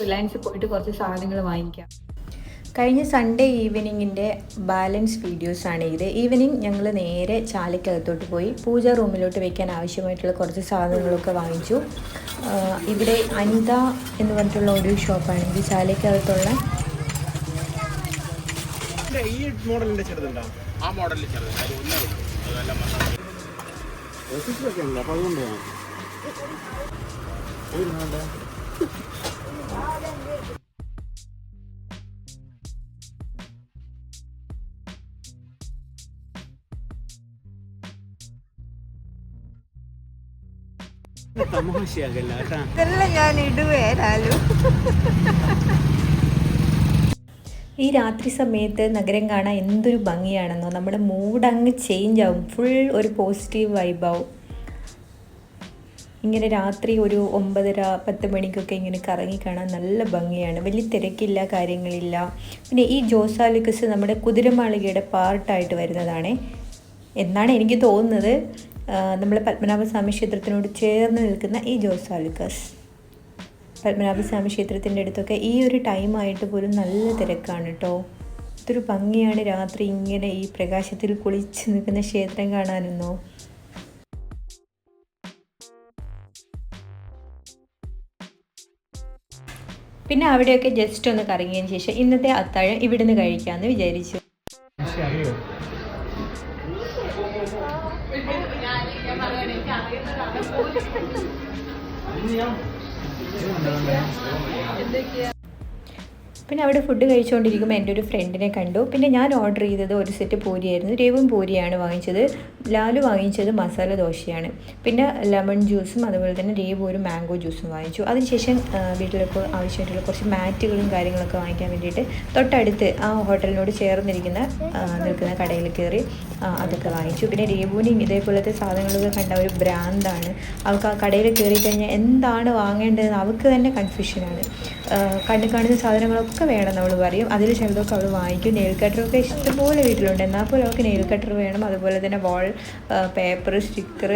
റിലയൻസിൽ പോയിട്ട് കുറച്ച് സാധനങ്ങൾ വാങ്ങിക്കാം. കഴിഞ്ഞ സൺഡേ ഈവനിങ്ങിൻ്റെ ബാലൻസ് വീഡിയോസാണ് ഇത്. ഈവനിങ് ഞങ്ങൾ നേരെ ചാലക്കകത്തോട്ട് പോയി പൂജ റൂമിലോട്ട് വെക്കാൻ ആവശ്യമായിട്ടുള്ള കുറച്ച് സാധനങ്ങളൊക്കെ വാങ്ങിച്ചു. ഇവിടെ അനിത എന്ന് പറഞ്ഞിട്ടുള്ള ഒരു ഷോപ്പാണ് ഇത് ചാലക്കകത്തുള്ള. ഈ മോഡലിന്റെ ചെറുതുണ്ടോ? ആ മോഡലിൽ ചെറുതുണ്ട്. അപ്പോൾ അതുകൊണ്ട് തമാശയാകല്ല കേട്ടാ. ഇതെല്ലാം ഞാൻ ഇടുവേരാലു. ഈ രാത്രി സമയത്ത് നഗരം കാണാൻ എന്തൊരു ഭംഗിയാണെന്നോ. നമ്മുടെ മൂഡ് അങ്ങ് ചേഞ്ച് ആവും, ഫുൾ ഒരു പോസിറ്റീവ് വൈബാവും. ഇങ്ങനെ രാത്രി ഒരു 9:30-10 മണിക്കൊക്കെ ഇങ്ങനെ കറങ്ങി കാണാൻ നല്ല ഭംഗിയാണ്. വലിയ തിരക്കില്ല, കാര്യങ്ങളില്ല. പിന്നെ ഈ ജോസാലുക്കസ് നമ്മുടെ കുതിരമാളികയുടെ പാർട്ടായിട്ട് വരുന്നതാണ് എന്നാണ് എനിക്ക് തോന്നുന്നത്. നമ്മുടെ പത്മനാഭസ്വാമി ക്ഷേത്രത്തിനോട് ചേർന്ന് നിൽക്കുന്ന ഈ ജോസാലുക്കസ്, പത്മനാഭസ്വാമി ക്ഷേത്രത്തിൻ്റെ അടുത്തൊക്കെ ഈ ഒരു ടൈമായിട്ട് പോലും നല്ല തിരക്കാണ് കേട്ടോ. ഇതൊരു ഭംഗിയാണ് രാത്രി ഇങ്ങനെ ഈ പ്രകാശത്തിൽ കുളിച്ച് നിൽക്കുന്ന ക്ഷേത്രം കാണാനെന്നോ. പിന്നെ അവിടെയൊക്കെ ജസ്റ്റ് ഒന്ന് കറങ്ങിയതിന് ശേഷം ഇന്നത്തെ അത്താഴം ഇവിടെ നിന്ന് കഴിക്കാമെന്ന് വിചാരിച്ചു. പിന്നെ അവിടെ ഫുഡ് കഴിച്ചുകൊണ്ടിരിക്കുമ്പോൾ എൻ്റെ ഒരു ഫ്രണ്ടിനെ കണ്ടു. പിന്നെ ഞാൻ ഓർഡർ ചെയ്തത് ഒരു സെറ്റ് പൂരിയായിരുന്നു. രവും പൂരിയാണ് വാങ്ങിച്ചത്. ലാലു വാങ്ങിച്ചത് മസാല ദോശയാണ്. പിന്നെ ലെമൺ ജ്യൂസും അതുപോലെ തന്നെ രവ് ഒരു മാംഗോ ജ്യൂസും വാങ്ങിച്ചു. അതിനുശേഷം വീട്ടിലേക്ക് ആവശ്യമായിട്ടുള്ള കുറച്ച് മാറ്റുകളും കാര്യങ്ങളൊക്കെ വാങ്ങിക്കാൻ വേണ്ടിയിട്ട് തൊട്ടടുത്ത് ആ ഹോട്ടലിനോട് നിൽക്കുന്ന കടയിൽ കയറി അതൊക്കെ വാങ്ങിച്ചു. പിന്നെ രവുവിനും ഇതേപോലത്തെ സാധനങ്ങളൊക്കെ കണ്ട ഒരു ഭ്രാന്താണ്. അവൾക്ക് ആ കടയിൽ കയറി കഴിഞ്ഞാൽ എന്താണ് വാങ്ങേണ്ടതെന്ന് അവൾക്ക് തന്നെ കൺഫ്യൂഷനാണ്. കാണുന്ന സാധനങ്ങളൊക്കെ വേണം നമ്മൾ പറയും. അതിൽ ചിലതൊക്കെ അവൾ വാങ്ങിക്കും. നെയിൽ കട്ടറൊക്കെ ഇഷ്ടംപോലെ വീട്ടിലുണ്ട്. എന്നാൽ പോലും അവൾക്ക് നെയിൽ കട്ടർ വേണം. അതുപോലെ തന്നെ വാൾ പേപ്പർ, സ്റ്റിക്കർ,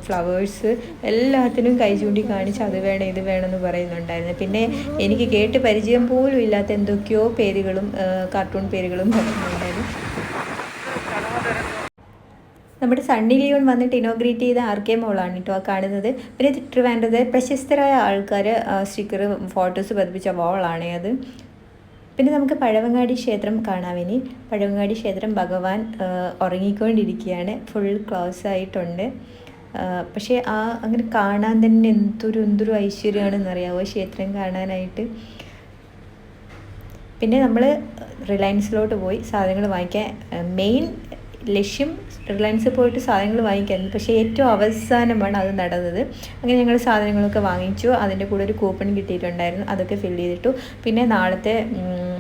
ഫ്ലവേഴ്സ് എല്ലാത്തിനും കൈ ചൂണ്ടി കാണിച്ച് അത് വേണം ഇത് വേണമെന്ന് പറയുന്നുണ്ടായിരുന്നു. പിന്നെ എനിക്ക് കേട്ട് പരിചയം പോലും ഇല്ലാത്ത എന്തൊക്കെയോ പേരുകളും കാർട്ടൂൺ പേരുകളും പറയുന്നുണ്ടായിരുന്നു. നമ്മുടെ സണ്ണി ലിയോൺ വന്നിട്ട് ഇനോഗ്രേറ്റ് ചെയ്ത ആർക്കെ മോളാണ് കേട്ടോ ആ കാണുന്നത്. പിന്നെ ട്രിവാൻഡ്രത്തെ പ്രശസ്തരായ ആൾക്കാർ സ്റ്റിക്കർ ഫോട്ടോസ് പതിപ്പിച്ച വാളാണ് അത്. പിന്നെ നമുക്ക് പഴവങ്ങാടി ക്ഷേത്രം കാണാം. ഇനി പഴവങ്ങാടി ക്ഷേത്രം ഭഗവാൻ ഉറങ്ങിക്കൊണ്ടിരിക്കുകയാണ്, ഫുൾ ക്ലോസ് ആയിട്ടുണ്ട്. പക്ഷേ അങ്ങനെ കാണാൻ തന്നെ എന്തൊരു ഐശ്വര്യമാണെന്നറിയാമോ ക്ഷേത്രം കാണാനായിട്ട്. പിന്നെ നമ്മൾ റിലയൻസിലോട്ട് പോയി സാധനങ്ങൾ വാങ്ങിക്കാൻ. മെയിൻ ലക്ഷ്യം റിലയൻസിൽ പോയിട്ട് സാധനങ്ങൾ വാങ്ങിക്കായിരുന്നു. പക്ഷേ ഏറ്റവും അവസാനമാണ് അത് നടന്നത്. അങ്ങനെ ഞങ്ങൾ സാധനങ്ങളൊക്കെ വാങ്ങിച്ചു. അതിൻ്റെ കൂടെ ഒരു കൂപ്പൺ കിട്ടിയിട്ടുണ്ടായിരുന്നു, അതൊക്കെ ഫിൽ ചെയ്തിട്ടു. പിന്നെ നാളത്തെ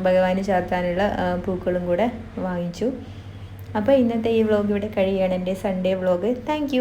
ഭഗവാന് ചാർത്താനുള്ള പൂക്കളും കൂടെ വാങ്ങിച്ചു. അപ്പോൾ ഇന്നത്തെ ഈ വ്ളോഗ് ഇവിടെ കഴിയുകയാണ്, എൻ്റെ സൺഡേ വ്ളോഗ്. താങ്ക്